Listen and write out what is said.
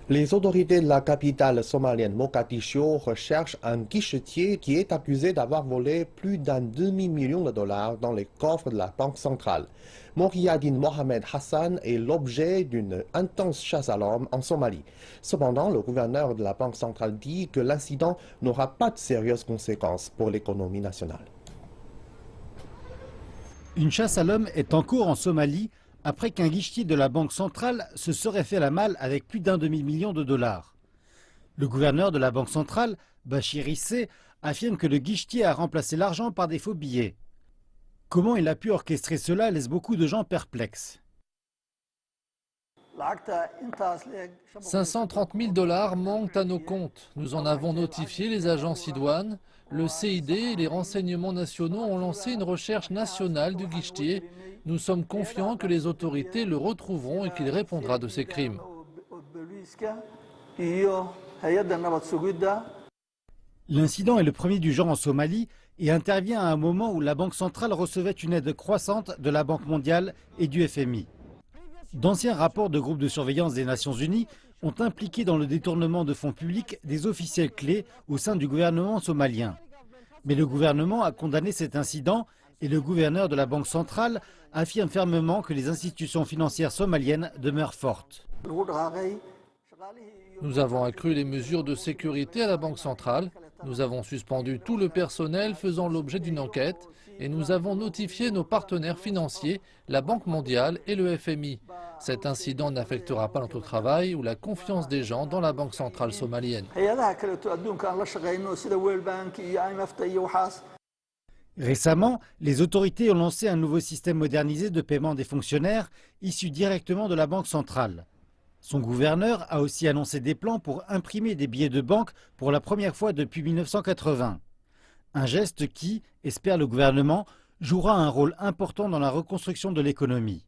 Les autorités de la capitale somalienne Mogadiscio recherchent un guichetier qui est accusé d'avoir volé plus d'un demi-million de dollars dans les coffres de la Banque centrale. Moriadine Mohamed Hassan est l'objet d'une intense chasse à l'homme en Somalie. Cependant, le gouverneur de la Banque centrale dit que l'incident n'aura pas de sérieuses conséquences pour l'économie nationale. Une chasse à l'homme est en cours en Somalie après qu'un guichetier de la Banque centrale se serait fait la malle avec plus d'un demi-million de dollars. Le gouverneur de la Banque centrale, Bachir Issé, affirme que le guichetier a remplacé l'argent par des faux billets. Comment il a pu orchestrer cela laisse beaucoup de gens perplexes. 530 000 dollars manquent à nos comptes. Nous en avons notifié les agences idoines. Le CID et les renseignements nationaux ont lancé une recherche nationale du guichetier. Nous sommes confiants que les autorités le retrouveront et qu'il répondra de ses crimes. L'incident est le premier du genre en Somalie et intervient à un moment où la Banque centrale recevait une aide croissante de la Banque mondiale et du FMI. D'anciens rapports de groupes de surveillance des Nations Unies ont impliqué dans le détournement de fonds publics des officiels clés au sein du gouvernement somalien. Mais le gouvernement a condamné cet incident et le gouverneur de la Banque centrale affirme fermement que les institutions financières somaliennes demeurent fortes. Nous avons accru les mesures de sécurité à la Banque centrale. Nous avons suspendu tout le personnel faisant l'objet d'une enquête et nous avons notifié nos partenaires financiers, la Banque mondiale et le FMI. Cet incident n'affectera pas notre travail ou la confiance des gens dans la Banque centrale somalienne. Récemment, les autorités ont lancé un nouveau système modernisé de paiement des fonctionnaires issu directement de la Banque centrale. Son gouverneur a aussi annoncé des plans pour imprimer des billets de banque pour la première fois depuis 1980. Un geste qui, espère le gouvernement, jouera un rôle important dans la reconstruction de l'économie.